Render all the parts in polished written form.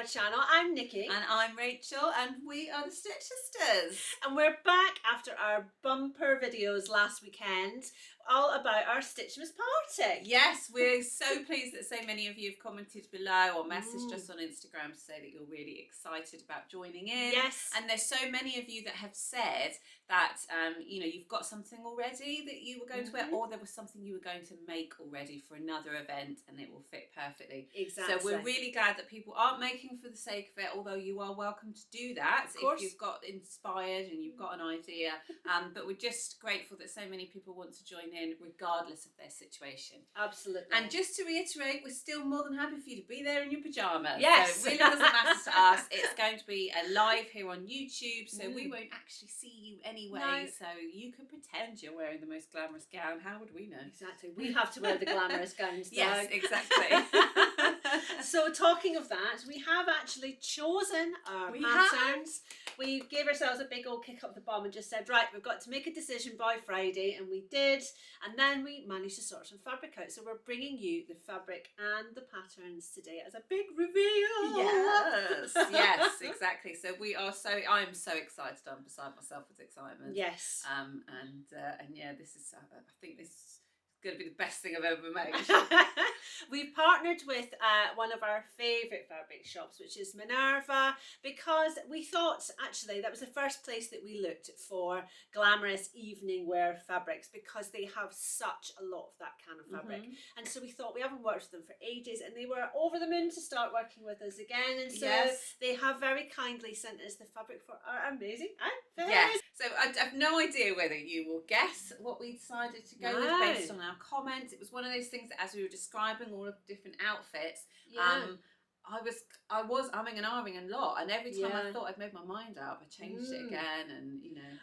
channel. I'm Nikki. And I'm Rachel, and we are the Stitch Sisters. And we're back after our bumper videos last weekend, all about our Stitchmasparty. Yes, we're so pleased that so many of you have commented below or messaged us on Instagram to say that you're really excited about joining in. Yes. And there's so many of you that have said that, you've got something already that you were going to wear, or there was something you were going to make already for another event and it will fit perfectly. Exactly. So we're really glad that people aren't making for the sake of it, although you are welcome to do that if you've got inspired and you've got an idea. But we're just grateful that so many people want to join in regardless of their situation. Absolutely. And just to reiterate, we're still more than happy for you to be there in your pyjamas. Yes. So it really doesn't matter to us. It's going to be a live here on YouTube, so we won't actually see you anyway. No. So you can pretend you're wearing the most glamorous gown. How would we know? Exactly. We have to wear the glamorous gowns. Yes, exactly. So talking of that, we have actually chosen our patterns. We gave ourselves a big old kick up the bum and just said, right, we've got to make a decision by Friday, and we did. And then we managed to sort some fabric out. So we're bringing you the fabric and the patterns today as a big reveal. Yes, yes, exactly. So I'm so excited. I'm beside myself with excitement. Yes. And yeah, this is, I think this is going to be the best thing I've ever made. We've partnered with one of our favourite fabric shops, which is Minerva, because we thought actually that was the first place that we looked for glamorous evening wear fabrics, because they have such a lot of that kind of fabric. And so we thought, we haven't worked with them for ages, and they were over the moon to start working with us again. And so they have very kindly sent us the fabric for our amazing outfit. Yes. So I have no idea whether you will guess what we decided to go with based on our comments. It was one of those things that as we were describing all of the different outfits, I was umming and ahhing a lot, and every time I thought I'd made my mind up, I changed it again. And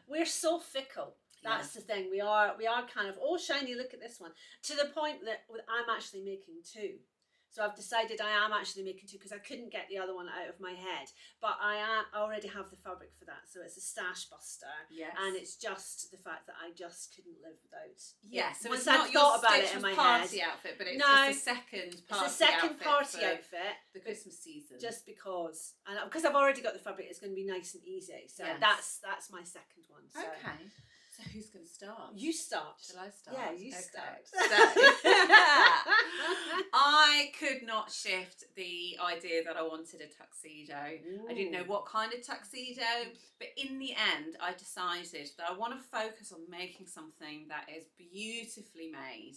we're so fickle. That's the thing. We are kind of, oh shiny, look at this one, to the point that I'm actually making two. So I've decided I am actually making two, because I couldn't get the other one out of my head. But I already have the fabric for that. So it's a stash buster. Yes. And it's just the fact that I just couldn't live without. Yes. So once it's I've not thought your about it in my party head. outfit, but it's just a second party outfit. It's a second party outfit. The Christmas season. Just because. And because I've already got the fabric, it's going to be nice and easy. So that's my second one. So. Okay. So who's going to start? You start. Shall I start? Yeah, you start. So, I could not shift the idea that I wanted a tuxedo. I didn't know what kind of tuxedo, but in the end I decided that I want to focus on making something that is beautifully made,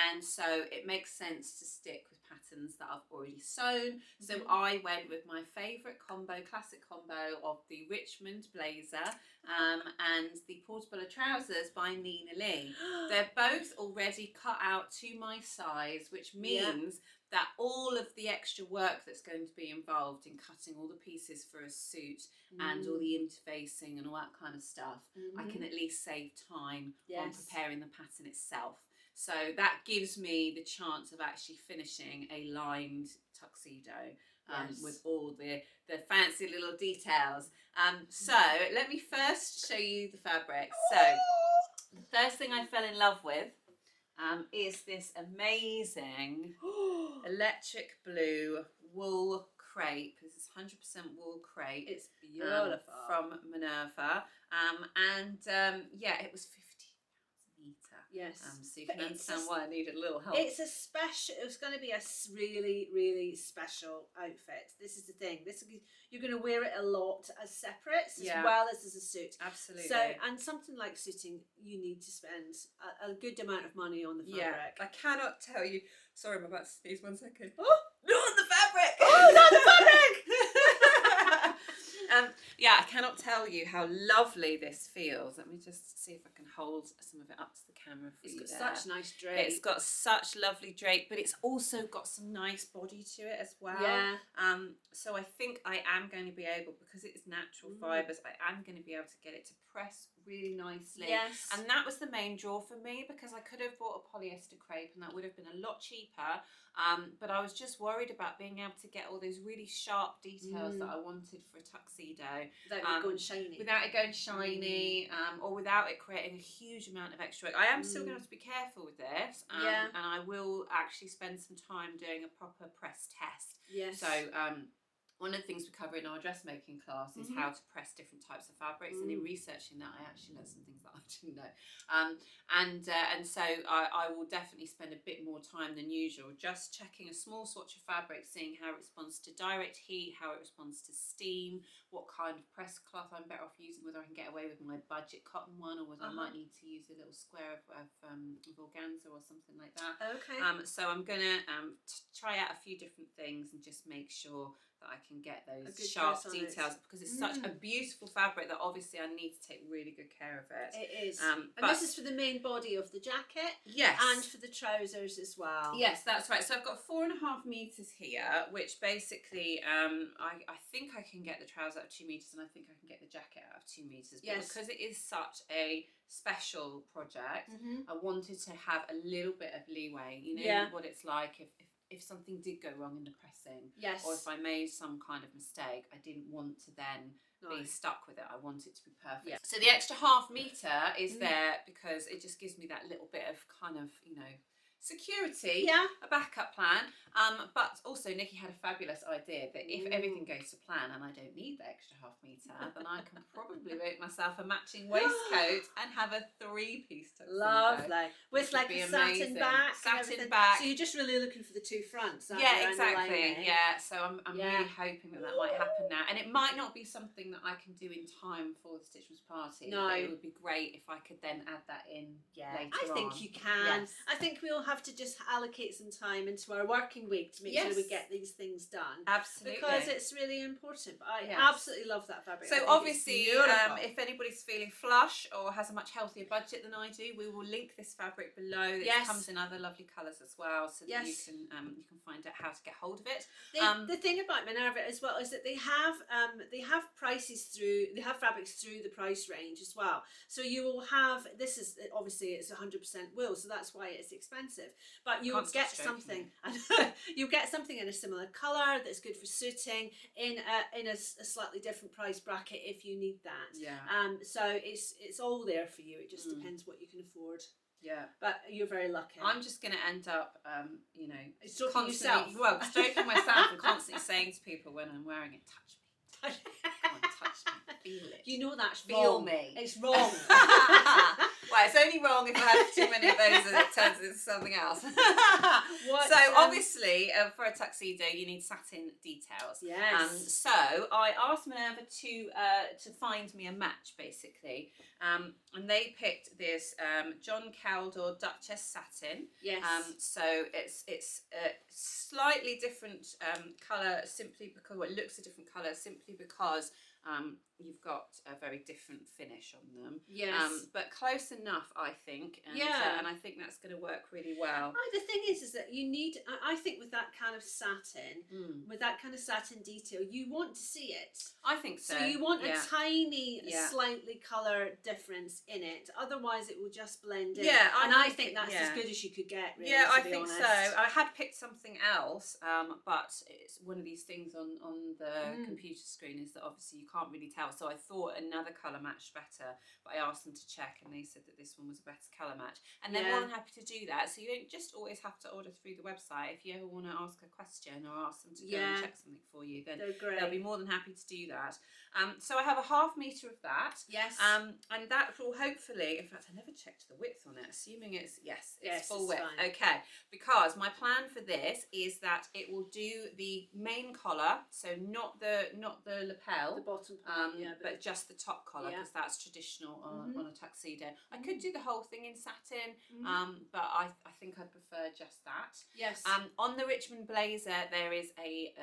and so it makes sense to stick with patterns that I've already sewn. So I went with my favourite classic combo of the Richmond blazer and the portable trousers by Nina Lee. They're both already cut out to my size, which means that all of the extra work that's going to be involved in cutting all the pieces for a suit and all the interfacing and all that kind of stuff, I can at least save time on preparing the pattern itself. So that gives me the chance of actually finishing a lined tuxedo with all the fancy little details. So let me first show you the fabric. So the first thing I fell in love with is this amazing electric blue wool crepe. This is 100% wool crepe. It's beautiful. From Minerva. Yeah, it was £15 a metre. Yes. So you can understand why I needed a little help. It's going to be a really, really special outfit. This is the thing. You're going to wear it a lot as separates as well as a suit. Absolutely. So, and something like suiting, you need to spend a good amount of money on the fabric. I cannot tell you. Sorry, I'm about to sneeze. 1 second. Oh, not the fabric! Oh, not the fabric! Yeah, I cannot tell you how lovely this feels. Let me just see if I can hold some of it up to the camera for you. It's got such nice drape. It's got such lovely drape, but it's also got some nice body to it as well. Yeah. So I think I am going to be able, because it is natural fibres, I am going to be able to get it to press really nicely. Yes. And that was the main draw for me, because I could have bought a polyester crepe and that would have been a lot cheaper. But I was just worried about being able to get all those really sharp details that I wanted for a tuxedo. Without it going shiny. Without it going shiny, or without it creating a huge amount of extra work. I am still going to have to be careful with this. And I will actually spend some time doing a proper press test. Yes. So one of the things we cover in our dressmaking class is how to press different types of fabrics, and in researching that I actually learned some things that I didn't know. And so I will definitely spend a bit more time than usual just checking a small swatch of fabric, seeing how it responds to direct heat, how it responds to steam, what kind of press cloth I'm better off using, whether I can get away with my budget cotton one, or whether I might need to use a little square of organza or something like that. Okay. So I'm gonna try out a few different things and just make sure that I can get those sharp details, because it's such a beautiful fabric that obviously I need to take really good care of it. It is. And this is for the main body of the jacket. Yes. And for the trousers as well. Yes, that's right. So I've got 4.5 meters here, which basically I think I can get the trouser out of 2 meters, and I think I can get the jacket out of 2 meters. But because it is such a special project, I wanted to have a little bit of leeway. You know what it's like if something did go wrong in the pressing, or if I made some kind of mistake, I didn't want to then be stuck with it. I want it to be perfect. Yeah. So the extra 0.5 meter is there because it just gives me that little bit of kind of, you know, security, a backup plan. But also Nikki had a fabulous idea that if everything goes to plan and I don't need the extra 0.5 meter, then I can probably make myself a matching waistcoat and have a 3-piece tuxedo. Lovely. With like a satin back. Satin back. So you're just really looking for the 2 fronts, aren't yeah, you? Exactly. Yeah. So I'm really hoping that might happen now. And it might not be something that I can do in time for the Stitchmas party. No. But it would be great if I could then add that in later I think you can. Yes. I think we'll have to just allocate some time into our working week to make sure we get these things done. Absolutely. Because it's really important. But I absolutely love that fabric. So obviously, if anybody's feeling flush or has a much healthier budget than I do, we will link this fabric below. It comes in other lovely colours as well, so that you can find out how to get hold of it. The thing about Minerva as well is that they have fabrics through the price range as well. So you will have, this is obviously it's 100% wool, so that's why it's expensive. But you'll get something, you'll get something in a similar colour that's good for suiting in a slightly different price bracket if you need that. So it's all there for you. It just depends what you can afford. Yeah, but you're very lucky. I'm just going to end up, you know, stroking yourself. Well, stroking myself and constantly saying to people when I'm wearing it, touch me, come on, touch me, feel it. You know that's feel wrong. Me. It's wrong. Well, it's only wrong if I have too many of those and it turns into something else. So obviously, for a tuxedo, you need satin details. Yes. So I asked Minerva to find me a match, basically, and they picked this John Caldor Duchess satin. Yes. So it's a slightly different colour, simply because it looks a different colour, simply because you've got a very different finish on them. Yes. But close enough, I think. And, and I think that's going to work really well. The thing is that you need, I think with that kind of satin, with that kind of satin detail, you want to see it. I think so. So you want a tiny, slightly colour difference in it. Otherwise it will just blend in. Yeah. I think that's as good as you could get, really, yeah, to I be think honest. so. I had picked something else, but it's one of these things on the computer screen is that obviously you can't really tell. So I thought another colour matched better, but I asked them to check and they said that this one was a better colour match. And they're more than happy to do that. So you don't just always have to order through the website. If you ever want to ask a question or ask them to go and check something for you, then they'll be more than happy to do that. So I have a 0.5 metre of that. Yes. And that will hopefully, in fact, I never checked the width on it, assuming it's full width. Fine. Okay, because my plan for this is that it will do the main collar, so not the lapel, The bottom part, but just the top collar, because that's traditional on a tuxedo. I could do the whole thing in satin, but I think I prefer just that. Yes. On the Richmond blazer, there is a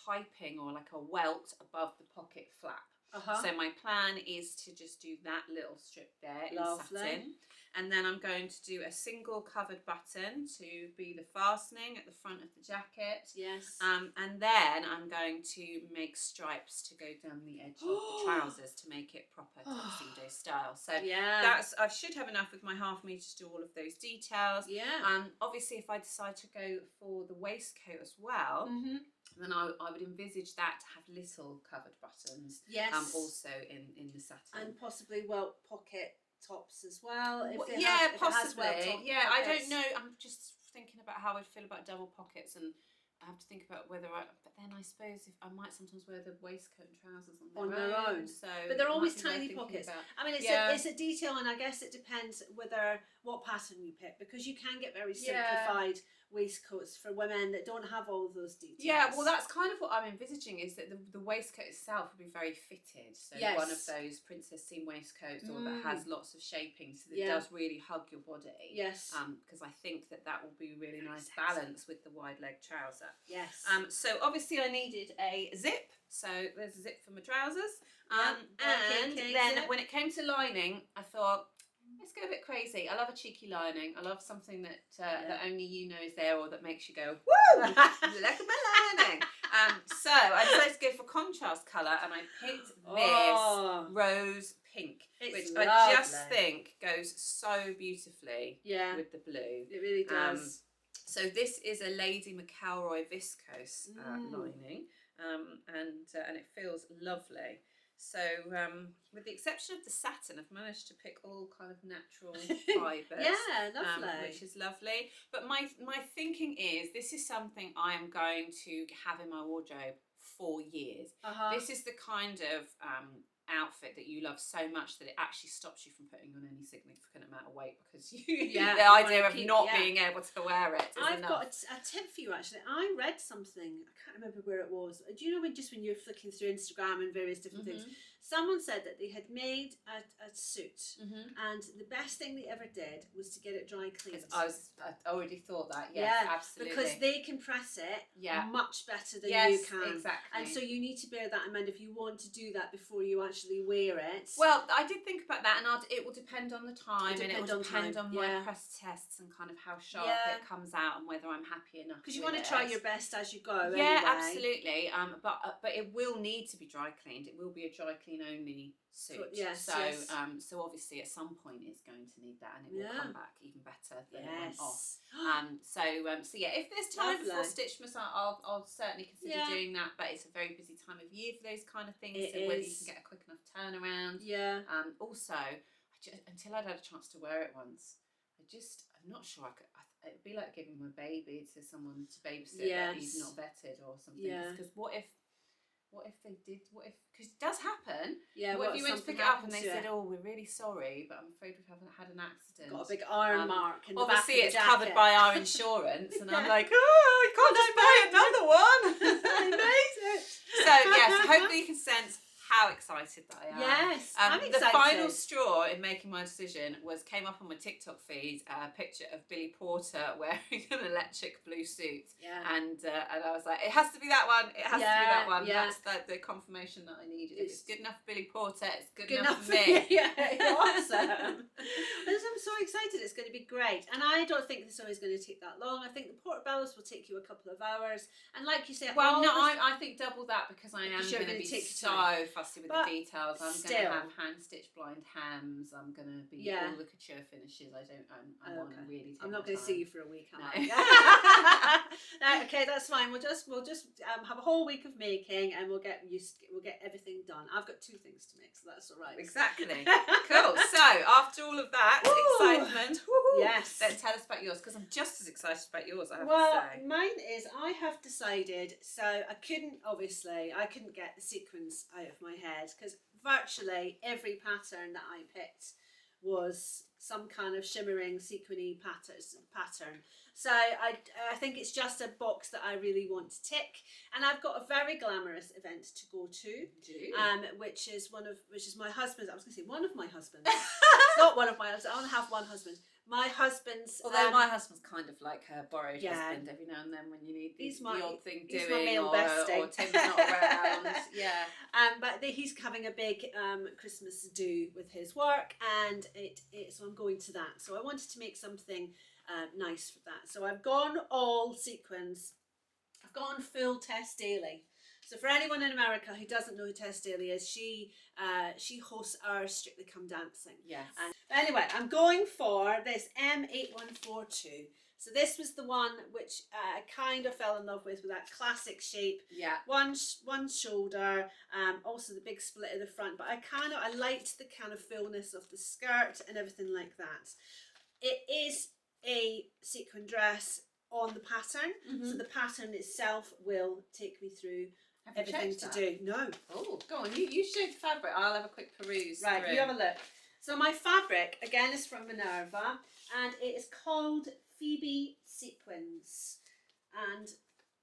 piping or like a welt above the pocket flap. So my plan is to just do that little strip there in satin. And then I'm going to do a single covered button to be the fastening at the front of the jacket. Yes. And then I'm going to make stripes to go down the edge of the trousers to make it proper tuxedo style. So I should have enough with my 0.5 metre to do all of those details. Obviously, if I decide to go for the waistcoat as well, then I would envisage that to have little covered buttons. Yes. Also in the satin. And possibly pocket tops as well. Possibly. I don't know. I'm just thinking about how I'd feel about double pockets and I have to think about whether but then I suppose if I might sometimes wear the waistcoat and trousers on their own. So, But they're it always might be worth tiny thinking pockets. about. I mean, Yeah. it's a detail, and I guess it depends whether what pattern you pick, because you can get very Yeah. simplified waistcoats for women that don't have all of those details. Yeah, well, that's kind of what I'm envisaging, is that the waistcoat itself would be very fitted. So Yes. one of those princess seam waistcoats, or that has lots of shaping, so that Yeah. does really hug your body. Yes. Because I think that will be really Very nice sexy. balance with the wide leg trouser. Yes. So obviously I needed a zip. So there's a zip for my trousers. Yeah, And okay, then zip. when it came to lining, I thut, let's go a bit crazy. I love a cheeky lining. I love something that that only you know is there, or that makes you go, woo, look at my lining. So I decided to go for contrast colour, and I picked this rose pink, It's which I just lovely. think goes so beautifully with the blue. It really does. So this is a Lady McElroy viscose lining, and it feels lovely. So with the exception of the satin, I've managed to pick all kind of natural fibres. Yeah, lovely. Which is lovely. But my thinking is, this is something I am going to have in my wardrobe for years. This is the kind of outfit that you love so much that it actually stops you from putting on any significant amount of weight, because the idea of not being able to wear it is I've enough. got a tip for you, actually. I read something, I can't remember where it was. Do you know when you're flicking through Instagram and various different things, someone said that they had made a suit, and the best thing they ever did was to get it dry cleaned. I already thought that. Yes, absolutely. Because they can press it much better than you can. Exactly. And so you need to bear that in mind if you want to do that before you actually wear it. Well, I did think about that, and it will depend on the time, and it will depend on my press tests and kind of how sharp it comes out, and whether I'm happy enough. Because you want to try your best as you go. Yeah, anyway. Absolutely. But it will need to be dry cleaned. It will be a dry clean only suit. So obviously at some point it's going to need that, and it will come back even better than it went off. So yeah, if there's time for stitchmas, I'll certainly consider doing that. But it's a very busy time of year for those kind of things. So whether you can get a quick enough turnaround. Also, until I'd had a chance to wear it once, I'm not sure I could. It'd be like giving my baby to someone to babysit that he's not vetted or something. Because what if they did? Because it does happen. Yeah. What if you went to pick it up and they said, "Oh, we're really sorry, but I'm afraid we haven't had an accident. Got a big iron mark in the obviously back of the it's covered jacket." by our insurance, and I'm like, oh, I can't just buy another one. I made it. So yes, hopefully you can sense how excited that I am. Yes, I'm excited. The final straw in making my decision came up on my TikTok feed, a picture of Billy Porter wearing an electric blue suit. And I was like, it has to be that one. It has to be that one. That's the confirmation that I needed. If it's good enough for Billy Porter, it's good enough for me. Awesome. I'm so excited. It's going to be great. And I don't think the sewing is going to take that long. I think the portobellos will take you a couple of hours. And like you said, I think double that, because I am going to be so fussy with the details. I'm going to have hand stitched blind hems. I'm going to be all the couture finishes. I want to really take I'm not going to see you for a week. Okay, that's fine. We'll just have a whole week of making, and we'll get everything done. I've got 2 things to make, so that's all right. Exactly. Cool. So after all of that excitement, yes, then tell us about yours, because I'm just as excited about yours. I have to say. Mine is, I have decided. So I couldn't get the sequins out of my head, because virtually every pattern that I picked was some kind of shimmering sequiny pattern. So I think it's just a box that I really want to tick, and I've got a very glamorous event to go to, which is my husband's. I was going to say one of my husbands. It's not one of my husbands. I only have one husband. My husband's. Although my husband's kind of like her borrowed husband every now and then, when you need the odd thing doing, my male bestie. or Tim's not around. But he's having a big Christmas do with his work, and so I'm going to that. So I wanted to make something nice for that. So I've gone all sequins. I've gone full Tess Daly. So for anyone in America who doesn't know who Tess Daly is, she hosts our Strictly Come Dancing. Yes. But anyway, I'm going for this M8142. So this was the one which I kind of fell in love with that classic shape. Yeah. One shoulder, also the big split in the front. But I liked the kind of fullness of the skirt and everything like that. It is a sequin dress on the pattern. So the pattern itself will take me through Have you everything checked to that? do. No. Oh, go on. You show the fabric. I'll have a quick peruse. Right, through. you have a look. So my fabric, again, is from Minerva, and it is called Phoebe Sequins. And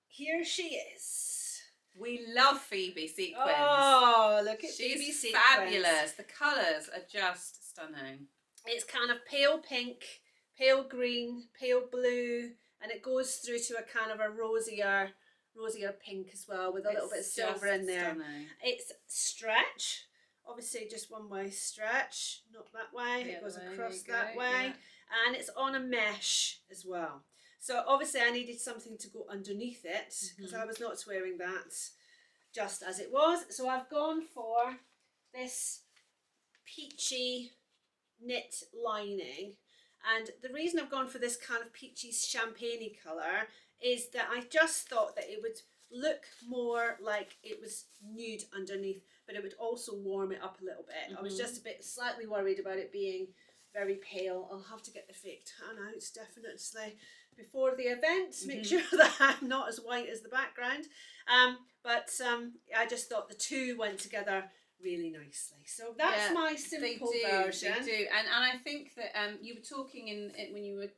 here she is. We love Phoebe Sequins. Oh, look at Phoebe She's Sequins. fabulous. The colours are just stunning. It's kind of pale pink, pale green, pale blue, and it goes through to a kind of a rosier pink as well, with a little bit of silver in there. Stunning. It's stretch, obviously just one way stretch, not that way. The it goes other way, across there you that go, way, yeah. and it's on a mesh as well. So obviously I needed something to go underneath it because I was not wearing that just as it was. So I've gone for this peachy knit lining, and the reason I've gone for this kind of peachy champagne-y colour is that I just thought that it would look more like it was nude underneath, but it would also warm it up a little bit. I was just a bit slightly worried about it being very pale. I'll have to get the fake tan out definitely before the event to make sure that I'm not as white as the background. But I just thought the two went together really nicely. So that's my simple version. They do, and I think that you were talking when you were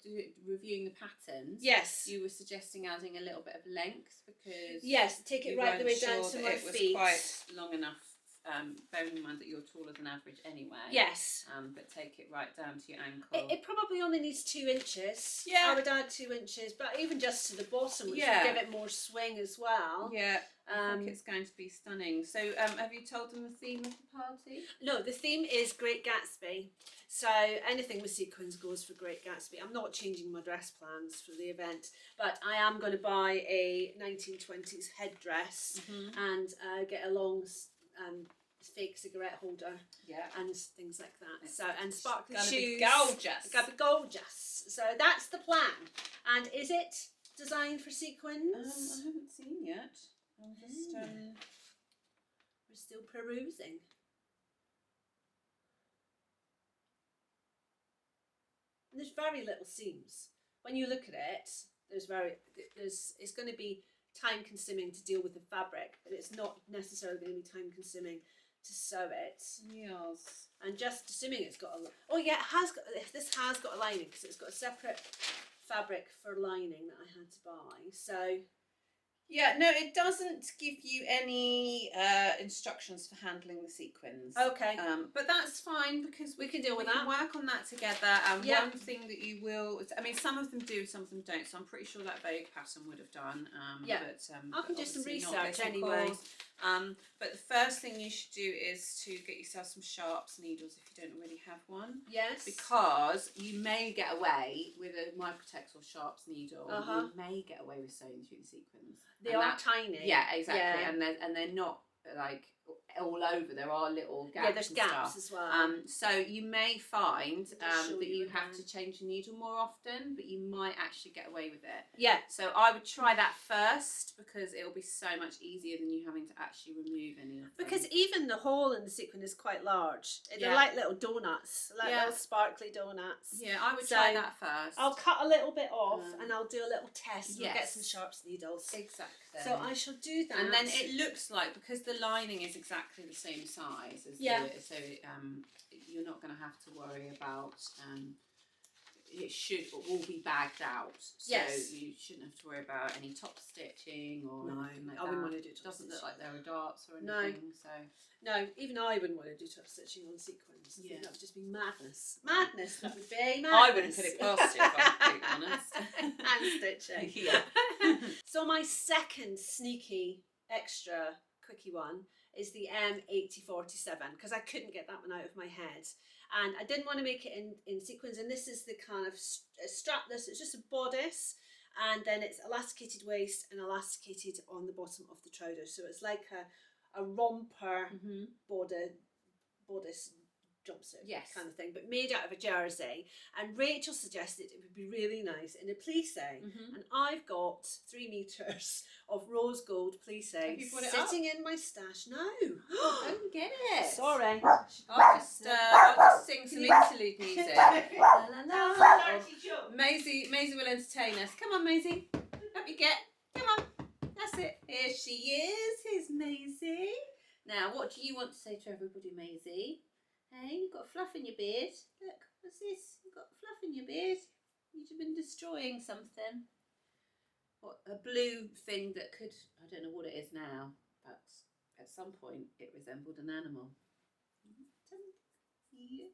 reviewing the patterns. Yes. You were suggesting adding a little bit of length because yes, take it right the way down to my feet. It was quite long enough. Bearing in mind that you're taller than average anyway. Yes. But take it right down to your ankle. It probably only needs 2 inches. Yeah. I would add 2 inches, but even just to the bottom, which would give it more swing as well. Yeah. I think it's going to be stunning. So, have you told them the theme of the party? No, the theme is Great Gatsby. So anything with sequins goes for Great Gatsby. I'm not changing my dress plans for the event, but I am going to buy a 1920s headdress and get a long fake cigarette holder and things like that. So and sparkly shoes. Be gorgeous. It's gotta be gorgeous. So that's the plan. And is it designed for sequins? I haven't seen yet. I'm just we're still perusing. And there's very little seams. When you look at it, it's going to be time consuming to deal with the fabric, but it's not necessarily going to be time consuming to sew it. Yes. And just assuming it's got this has got a lining because it's got a separate fabric for lining that I had to buy. So yeah, no, it doesn't give you any instructions for handling the sequins. Okay. But that's fine because we can deal with that. Work on that together. And one thing that you will, I mean, some of them do, some of them don't. So I'm pretty sure that Vogue pattern would have done. But I can do some research anyway. But the first thing you should do is to get yourself some sharps needles if you don't already have one. Yes. Because you may get away with a Microtex or sharps needle. You may get away with sewing through the sequins. They are tiny. Yeah, exactly. Yeah. And they're not like all over. There are little gaps. Yeah, there's gaps as well. So you may find that you have to change the needle more often, but you might actually get away with it. Yeah. So I would try that first because it will be so much easier than you having to actually remove any of them. Because even the hole in the sequin is quite large. They're like little donuts, little sparkly donuts. Yeah, I would try that first. I'll cut a little bit off and I'll do a little test and I'll get some sharps needles. Exactly. So I shall do that. And then it looks like, because the lining is exactly the same size as you're not going to have to worry about it will be bagged out. So you shouldn't have to worry about any top stitching or anything like that. I wouldn't want to do top stitching. Doesn't look like there are darts or anything. No, even I wouldn't want to do top stitching on sequins. I think that would just be madness. Madness, that would be madness. I wouldn't put it past you if I'm being honest. And stitching. Yeah. So my second sneaky extra quickie one is the M8047 because I couldn't get that one out of my head. And I didn't want to make it in sequins, and this is the kind of strapless, it's just a bodice, and then it's elasticated waist and elasticated on the bottom of the trouser. So it's like a romper bodice jumpsuit Yes. kind of thing, but made out of a jersey. And Rachel suggested it would be really nice in a plissé. And I've got 3 meters of rose gold plissé Have you brought it up? sitting in my stash now. Go and get it. Sorry. I'll just sing some interlude music. La, la, la. Maisie will entertain us. Come on, Maisie. Up you get. Come on. That's it. Here she is. Here's Maisie. Now, what do you want to say to everybody, Maisie? Hey, you've got fluff in your beard. Look, what's this? You've got fluff in your beard. You've been destroying something. What, a blue thing that could, I don't know what it is now, but at some point it resembled an animal. Yes.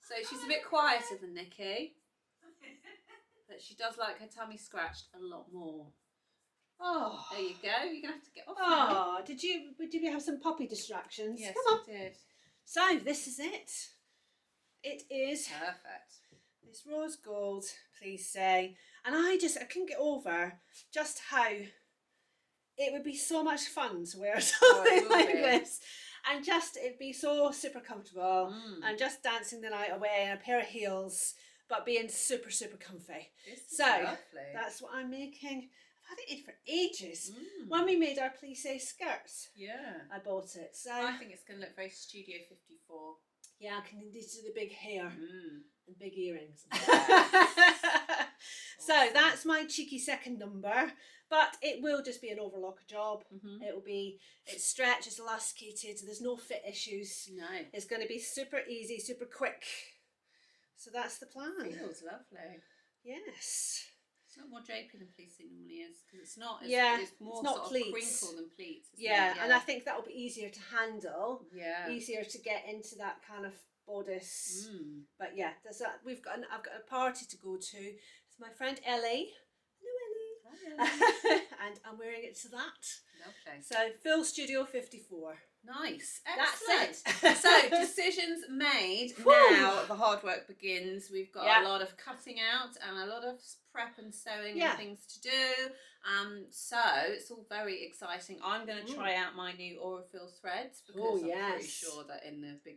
So she's a bit quieter than Nikki, but she does like her tummy scratched a lot more. Oh, There you go. You're gonna have to get off now. oh, did we have some puppy distractions? Yes, Come on. we did. So this is it. It is Perfect. this rose gold plissé, and I couldn't get over just how it would be so much fun to wear something would like be. this, and just it'd be so super comfortable, and just dancing the night away in a pair of heels, but being super comfy. This is So lovely. that's what I'm making. I've had it in for ages. When we made our plissé skirts, Yeah. I bought it. So I think it's going to look very Studio 54. yeah, I can indeed do the big hair and big earrings. So Awesome. that's my cheeky second number, but it will just be an overlocker job. It's stretched, it's elasticated, there's no fit issues. No. It's going to be super easy, super quick. So that's the plan. Feels lovely. Yes. It's not more drapey than pleating normally is, because it's not. It's, Yeah, it's more it's not sort of pleats. crinkle than pleats. Isn't Yeah, it? and I think that'll be easier to handle, Yeah. easier to get into that kind of bodice. But yeah, there's that. I've got a party to go to. It's my friend Ellie. Hello, Ellie. And I'm wearing it to that. Lovely. So full Studio 54. Nice. That's Excellent. it. So decisions made. Whew. Now the hard work begins. We've got a lot of cutting out and a lot of prep and sewing and things to do. So it's all very exciting. I'm going to try out my new Aurifil threads because I'm pretty sure that in the big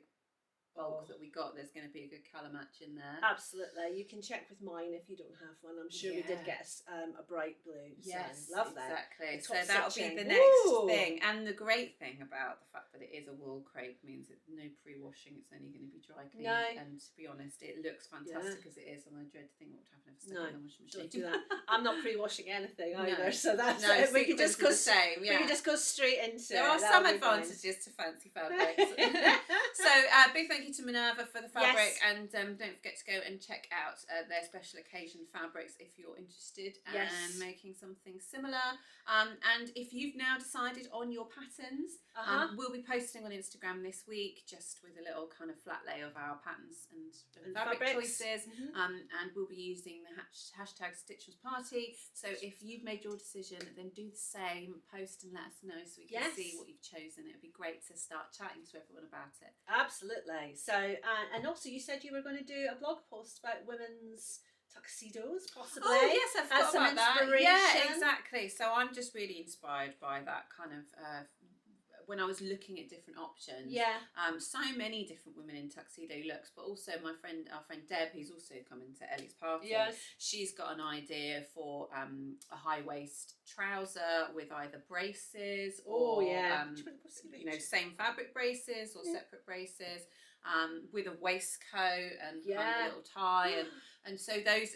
bulk that we got, there's going to be a good colour match in there. Absolutely. You can check with mine if you don't have one. I'm sure we did get a bright blue. Yes, so love that. Exactly. The So top that'll stitching. be the next Ooh. thing. And the great thing about the fact that it is a wool crepe means it's no pre-washing. It's only going to be dry cleaned. No. And to be honest, it looks fantastic as it is. And I dread to think what would happen if I stuck it in the washing machine. Don't do that. I'm not pre-washing anything No. either, so that's No, it. We can just go the same. We Yeah. can just go straight into There it. are That'll some be fine. advantages to fancy fabrics. So big thank you to Minerva for the fabric, and don't forget to go and check out their special occasion fabrics if you're interested in making something similar. And if you've now decided on your patterns, we'll be posting on Instagram this week just with a little kind of flat lay of our patterns and fabric fabrics. choices. And we'll be using the hashtag stitchmasparty. So if you've made your decision, then do the same, post and let us know so we can see what you've chosen. It would be great to start chatting to everyone about it. Absolutely. So and also you said you were going to do a blog post about women's tuxedos, possibly. Oh yes, I forgot some about that. inspiration. Yeah, exactly. So I'm just really inspired by that kind of when I was looking at different options. Yeah. So many different women in tuxedo looks, but also our friend Deb, who's also coming to Ellie's party. Yes. She's got an idea for a high waist trouser with either braces or same fabric braces or separate braces. With a waistcoat and kind of a little tie and so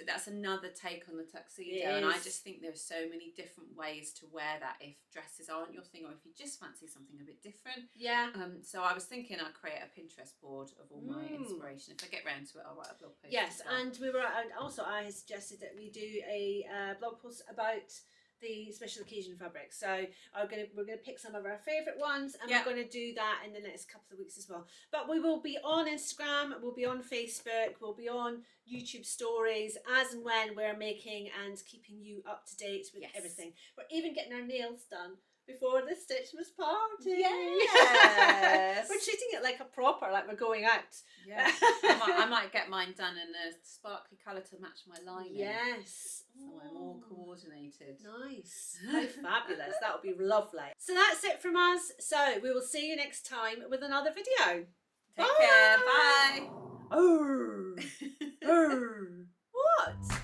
that's another take on the tuxedo, and I just think there's so many different ways to wear that if dresses aren't your thing or if you just fancy something a bit different. So I was thinking I'd create a Pinterest board of all my inspiration. If I get round to it, I'll write a blog post. Yes, as well. and also I suggested that we do a blog post about the special occasion fabrics. So we're gonna pick some of our favourite ones, and we're going to do that in the next couple of weeks as well. But we will be on Instagram, we'll be on Facebook, we'll be on YouTube stories as and when we're making and keeping you up to date with everything. We're even getting our nails done before the Stitchmas party. Yes. We're treating it like a proper, like we're going out. Yeah. I might get mine done in a sparkly colour to match my lining. Yes. So I'm all coordinated. Nice. How fabulous. That would be lovely. So that's it from us. So we will see you next time with another video. Take care. Bye. Oh. What?